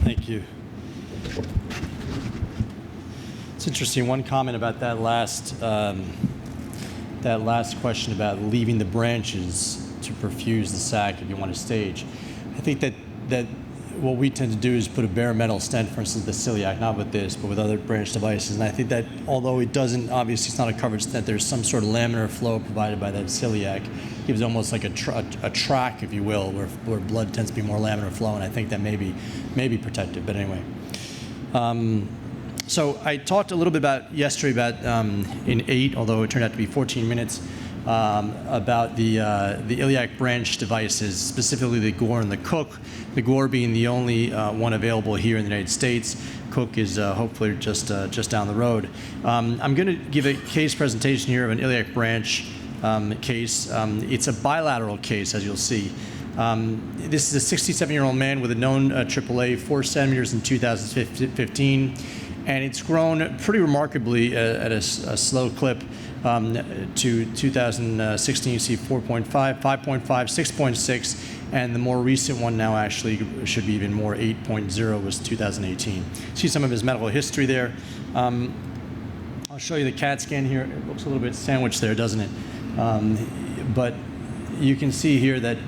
Thank you. It's interesting. One comment about that last question about leaving the branches to perfuse the sac if you want to stage. I think that what we tend to do is put a bare metal stent, for instance, the Iliac, not with this, but with other branch devices. And I think that although it doesn't, obviously it's not a covered stent, there's some sort of laminar flow provided by that Iliac. Gives almost like a track, if you will, where blood tends to be more laminar flow, and I think that may be protected. But anyway. So I talked a little bit about yesterday about in 8, although it turned out to be 14 minutes, about the Iliac branch devices, specifically the Gore and the Cook. The Gore being the only one available here in the United States. Cook is hopefully just down the road. I'm going to give a case presentation here of an Iliac branch case. It's a bilateral case, as you'll see. This is a 67-year-old man with a known AAA, 4 centimeters in 2015. And it's grown pretty remarkably at a slow clip to 2016. You see 4.5, 5.5, 6.6, and the more recent one now actually should be even more. 8.0 was 2018. See some of his medical history there. I'll show you the CAT scan here. It looks a little bit sandwiched there, doesn't it? But you can see here that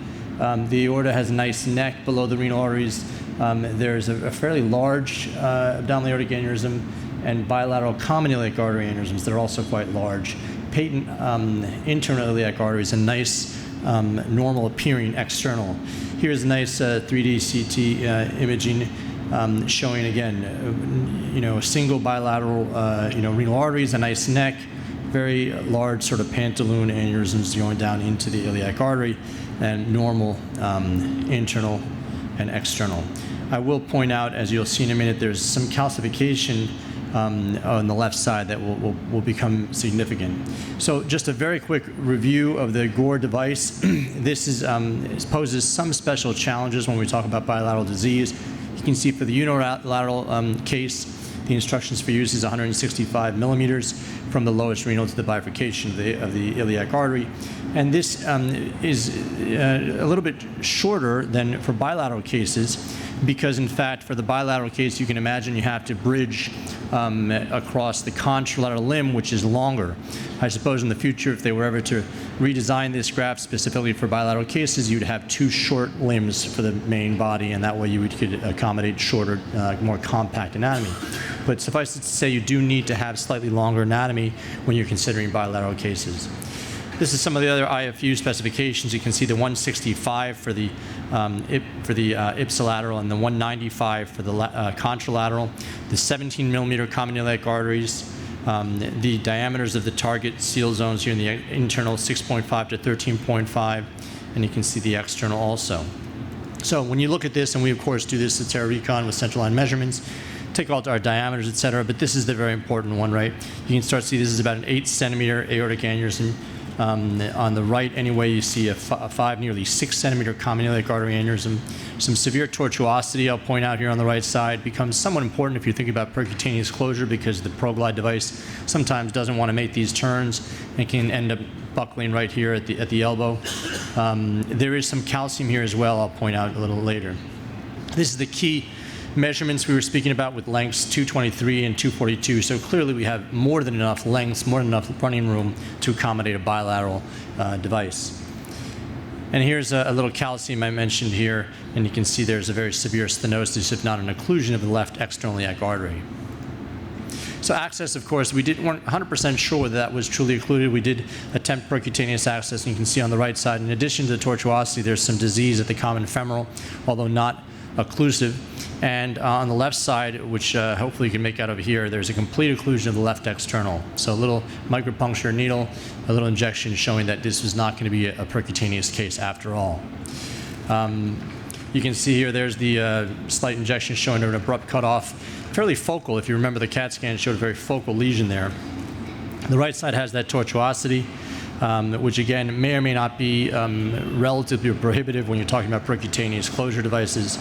the aorta has a nice neck below the renal arteries. There's a fairly large abdominal aortic aneurysm and bilateral common iliac artery aneurysms that are also quite large. Patent internal iliac arteries and nice normal appearing external. Here's a nice 3D CT imaging showing again, single bilateral renal arteries, a nice neck, very large sort of pantaloon aneurysms going down into the iliac artery, and normal internal and external. I will point out, as you'll see in a minute, there's some calcification on the left side that will become significant. So just a very quick review of the Gore device. This poses some special challenges when we talk about bilateral disease. You can see for the unilateral case, the instructions for use is 165 millimeters from the lowest renal to the bifurcation of the iliac artery. And this is a little bit shorter than for bilateral cases, because in fact for the bilateral case you can imagine you have to bridge across the contralateral limb, which is longer. I suppose in the future, if they were ever to redesign this graft specifically for bilateral cases, you'd have 2 short limbs for the main body, and that way you could accommodate shorter, more compact anatomy. But suffice it to say, you do need to have slightly longer anatomy when you're considering bilateral cases. This is some of the other IFU specifications. You can see the 165 for the ipsilateral and the 195 for the contralateral. The 17 millimeter common iliac arteries. The diameters of the target seal zones here in the internal, 6.5 to 13.5, and you can see the external also. So when you look at this, and we of course do this at Terra Recon with central line measurements, take all our diameters, et cetera, but this is the very important one, right? You can start to see this is about an 8 centimeter aortic aneurysm. On the right, anyway, you see a 5, nearly 6 centimeter common iliac artery aneurysm. Some severe tortuosity, I'll point out here on the right side, becomes somewhat important if you're thinking about percutaneous closure, because the ProGlide device sometimes doesn't want to make these turns and can end up buckling right here at the elbow. There is some calcium here as well, I'll point out a little later. This is the key measurements we were speaking about with lengths 223 and 242. So clearly we have more than enough lengths, more than enough running room to accommodate a bilateral device. And here's a little calcium I mentioned here, and you can see there's a very severe stenosis, if not an occlusion, of the left external iliac artery. So access, of course, we weren't 100% sure whether that was truly occluded. We did attempt percutaneous access, and you can see on the right side, in addition to the tortuosity, there's some disease at the common femoral, although not occlusive. And on the left side, which hopefully you can make out over here, there's a complete occlusion of the left external. So a little micropuncture needle, a little injection showing that this was not going to be a percutaneous case after all. You can see here there's the slight injection showing an abrupt cutoff, fairly focal. If you remember, the CAT scan showed a very focal lesion there. The right side has that tortuosity, which again may or may not be relatively prohibitive when you're talking about percutaneous closure devices.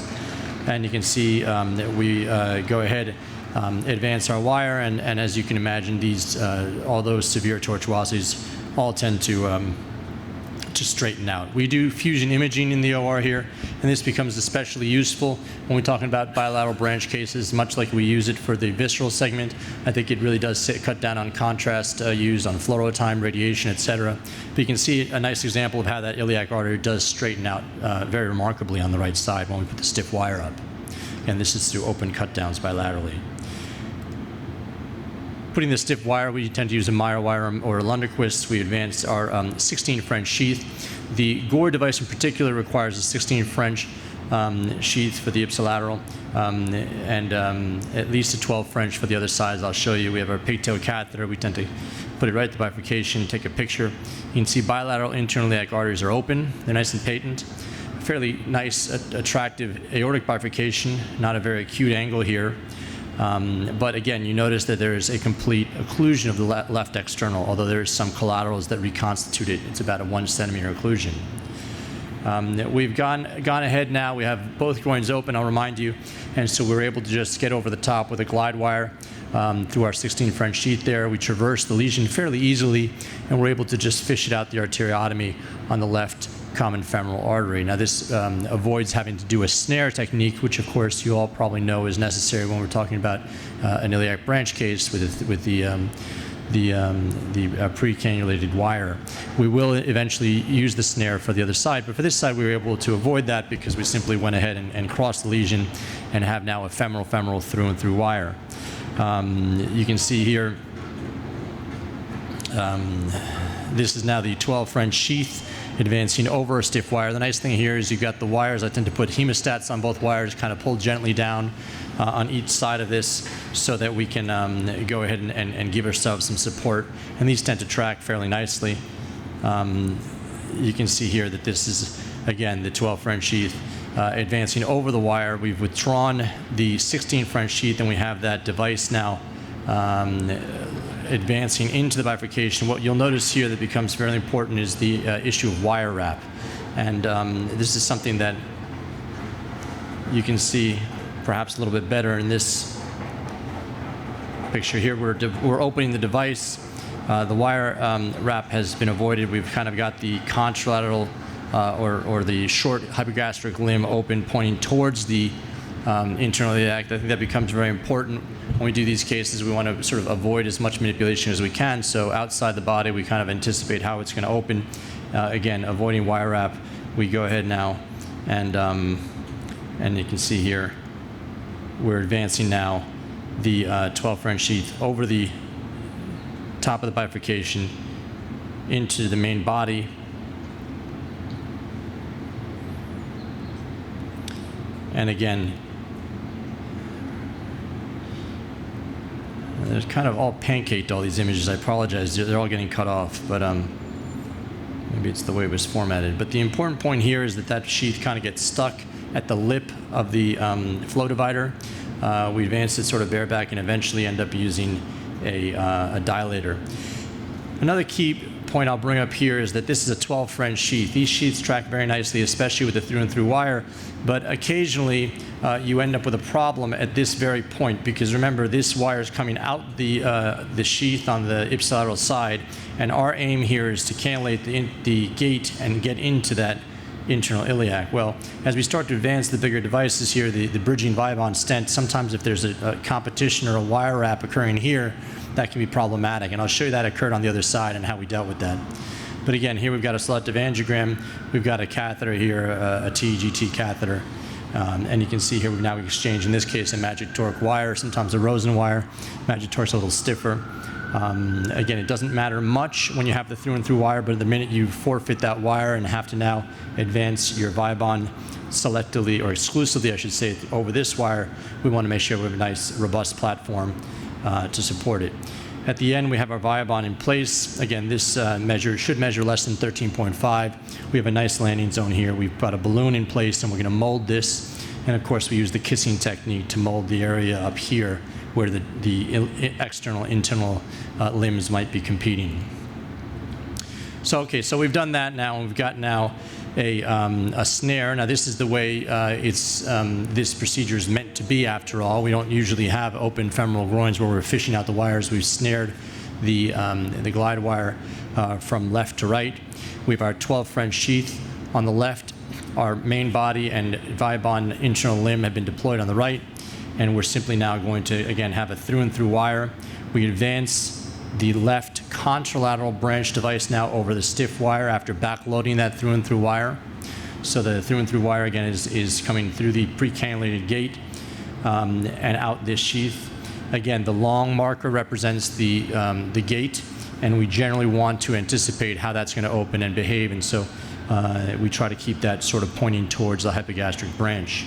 And you can see that we go ahead, advance our wire, and as you can imagine, these all those severe tortuosities all tend to to straighten out. We do fusion imaging in the OR here, and this becomes especially useful when we're talking about bilateral branch cases, much like we use it for the visceral segment. I think it really does cut down on contrast used on fluoro time, radiation, etc. But you can see a nice example of how that iliac artery does straighten out very remarkably on the right side when we put the stiff wire up. And this is through open cut downs bilaterally. Putting the stiff wire, we tend to use a Meyer wire or a Lunderquist. We advance our 16 French sheath. The Gore device in particular requires a 16 French sheath for the ipsilateral and at least a 12 French for the other sides. I'll show you. We have our pigtail catheter. We tend to put it right at the bifurcation, take a picture. You can see bilateral internal iliac arteries are open. They're nice and patent. Fairly nice, attractive aortic bifurcation, not a very acute angle here. But again, you notice that there is a complete occlusion of the left external, although there is some collaterals that reconstitute it. It's about a 1 centimeter occlusion. We've gone ahead now. We have both groins open, I'll remind you. And so we're able to just get over the top with a glide wire through our 16 French sheath there. We traverse the lesion fairly easily, and we're able to just fish it out the arteriotomy on the left common femoral artery. Now this avoids having to do a snare technique, which of course you all probably know is necessary when we're talking about an iliac branch case with the precannulated wire. We will eventually use the snare for the other side, but for this side we were able to avoid that because we simply went ahead and crossed the lesion and have now a femoral through and through wire. You can see here this is now the 12 French sheath advancing over a stiff wire. The nice thing here is you've got the wires. I tend to put hemostats on both wires, kind of pull gently down on each side of this so that we can go ahead and give ourselves some support. And these tend to track fairly nicely. You can see here that this is, again, the 12 French sheath advancing over the wire. We've withdrawn the 16 French sheath, and we have that device now advancing into the bifurcation. What you'll notice here that becomes very important is the issue of wire wrap. And this is something that you can see perhaps a little bit better in this picture here. We're opening the device. The wire wrap has been avoided. We've kind of got the contralateral or the short hypogastric limb open, pointing towards the internal iliac. I think that becomes very important when we do these cases. We want to sort of avoid as much manipulation as we can. So outside the body, we kind of anticipate how it's going to open. Again, avoiding wire wrap. We go ahead now, and you can see here we're advancing now the 12 French sheath over the top of the bifurcation into the main body. And again, there's kind of all pancaked, all these images. I apologize. They're all getting cut off, but maybe it's the way it was formatted. But the important point here is that that sheath kind of gets stuck at the lip of the flow divider. We advance it sort of bareback and eventually end up using a dilator. Another key point I'll bring up here is that this is a 12 French sheath. These sheaths track very nicely, especially with the through and through wire, but occasionally you end up with a problem at this very point, because remember, this wire is coming out the sheath on the ipsilateral side, and our aim here is to cannulate the gate and get into that internal iliac. Well, as we start to advance the bigger devices here, the bridging Vibon stent, sometimes if there's a competition or a wire wrap occurring here, that can be problematic. And I'll show you that occurred on the other side and how we dealt with that. But again, here we've got a selective angiogram. We've got a catheter here, a TEGT catheter. And you can see here we've now exchanged, in this case, a magic torque wire, sometimes a Rosen wire. Magic torque's a little stiffer. Again, it doesn't matter much when you have the through and through wire, but the minute you forfeit that wire and have to now advance your Vibon selectively, or exclusively, I should say, over this wire, we want to make sure we have a nice, robust platform to support it. At the end, we have our Vibon in place. Again, this should measure less than 13.5. We have a nice landing zone here. We've got a balloon in place, and we're going to mold this. And of course, we use the kissing technique to mold the area up here where the external, internal limbs might be competing. So, okay, so we've done that now, and we've got now a snare. Now, this is the way this procedure is meant to be, after all. We don't usually have open femoral groins where we're fishing out the wires. We've snared the glide wire from left to right. We have our 12 French sheath on the left. Our main body and Viabond internal limb have been deployed on the right, and we're simply now going to, again, have a through and through wire. We advance the left contralateral branch device now over the stiff wire after backloading that through and through wire. So the through and through wire, again, is coming through the precannulated gate and out this sheath. Again, the long marker represents the gate, and we generally want to anticipate how that's going to open and behave, and so we try to keep that sort of pointing towards the hypogastric branch.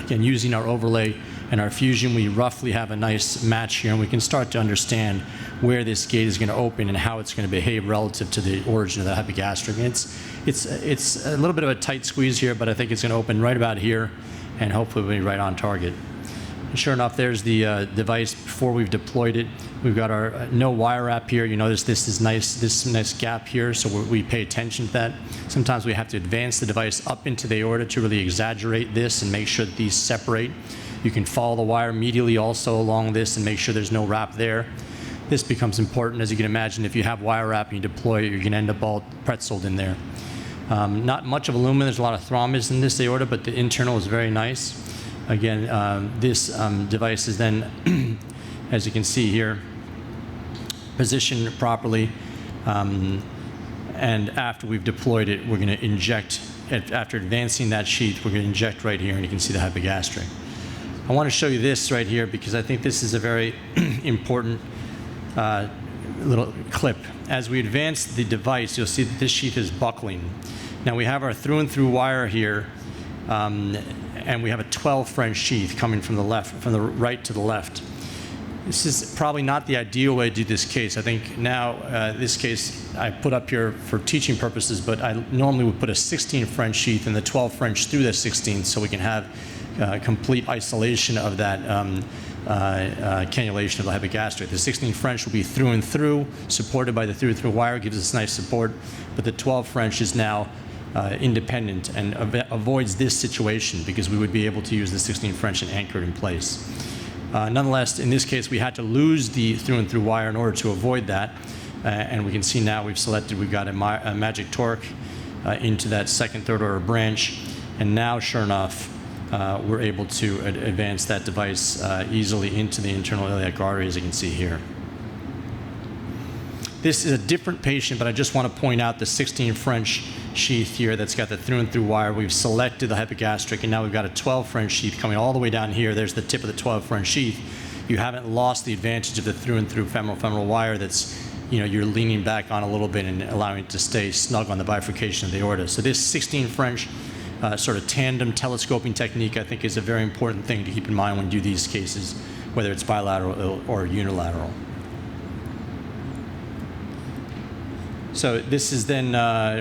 Again, using our overlay and our fusion, we roughly have a nice match here, and we can start to understand where this gate is going to open and how it's going to behave relative to the origin of the hypogastric. And it's a little bit of a tight squeeze here, but I think it's going to open right about here, and hopefully we'll be right on target. And sure enough, there's the device before we've deployed it. We've got our no wire wrap here. You notice this nice gap here, so we pay attention to that. Sometimes we have to advance the device up into the aorta to really exaggerate this and make sure that these separate. You can follow the wire medially also along this and make sure there's no wrap there. This becomes important, as you can imagine. If you have wire wrap and you deploy it, you're going to end up all pretzeled in there. Not much of a lumen. There's a lot of thrombus in this aorta, but the internal is very nice. Again, this device is then, as you can see here, positioned properly. And after we've deployed it, we're going to inject, after advancing that sheath, we're going to inject right here, and you can see the hypogastric. I want to show you this right here because I think this is a very important little clip. As we advance the device, you'll see that this sheath is buckling. Now we have our through and through wire here, and we have a 12 French sheath coming from the left, from the right to the left. This is probably not the ideal way to do this case. I think now this case I put up here for teaching purposes, but I normally would put a 16 French sheath and the 12 French through the 16 so we can have complete isolation of that cannulation of the hypogastric. The 16 French will be through and through, supported by the through and through wire, gives us nice support, but the 12 French is now independent and avoids this situation because we would be able to use the 16 French and anchor it in place. Nonetheless, in this case, we had to lose the through and through wire in order to avoid that, and we can see now we've got a magic torque into that second, third order branch, and now, sure enough, we're able to advance that device easily into the internal iliac artery, as you can see here. This is a different patient, but I just want to point out the 16 French sheath here that's got the through and through wire. We've selected the hypogastric, and now we've got a 12 French sheath coming all the way down here. There's the tip of the 12 French sheath. You haven't lost the advantage of the through and through femoral wire that's, you're leaning back on a little bit and allowing it to stay snug on the bifurcation of the aorta. So this 16 French sort of tandem telescoping technique, I think, is a very important thing to keep in mind when you do these cases, whether it's bilateral or unilateral. So this is then,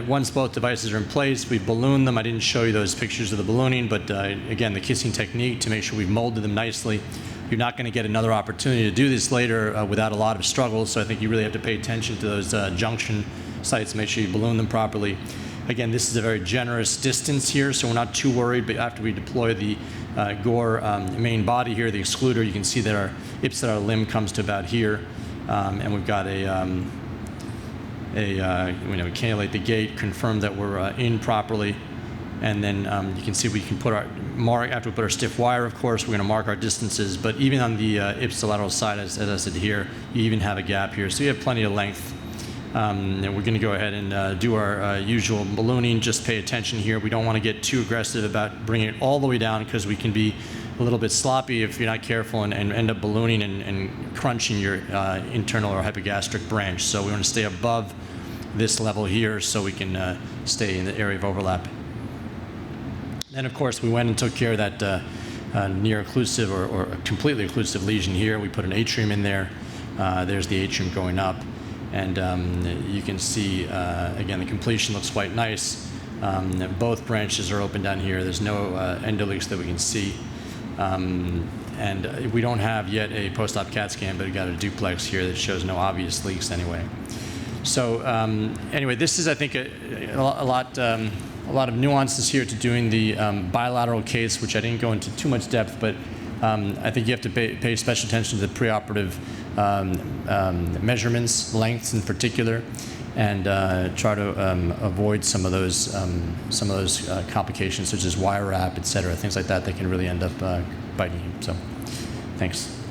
once both devices are in place, we've ballooned them. I didn't show you those pictures of the ballooning, but again, the kissing technique to make sure we've molded them nicely. You're not going to get another opportunity to do this later without a lot of struggle, so I think you really have to pay attention to those junction sites, make sure you balloon them properly. Again, this is a very generous distance here, so we're not too worried, but after we deploy the Gore main body here, the excluder, you can see that our ipsilateral limb comes to about here, and we've got we cannulate the gate, confirm that we're in properly, and then you can see we can put our mark, after we put our stiff wire, of course, we're going to mark our distances, but even on the ipsilateral side, as I said here, you even have a gap here, so you have plenty of length. And we're going to go ahead and do our usual ballooning. Just pay attention here. We don't want to get too aggressive about bringing it all the way down because we can be a little bit sloppy if you're not careful and end up ballooning and crunching your internal or hypogastric branch. So we want to stay above this level here so we can stay in the area of overlap. Then, of course, we went and took care of that near occlusive or completely occlusive lesion here. We put an atrium in there. There's the atrium going up. And you can see, again, the completion looks quite nice. Both branches are open down here. There's no endoleaks that we can see. And we don't have yet a post-op CAT scan, but we've got a duplex here that shows no obvious leaks anyway. So anyway, this is, I think, a lot of nuances here to doing the bilateral case, which I didn't go into too much depth, but I think you have to pay special attention to the preoperative measurements, lengths in particular. and try to avoid some of those complications such as wire wrap, et cetera, things like that that can really end up biting you. So, thanks.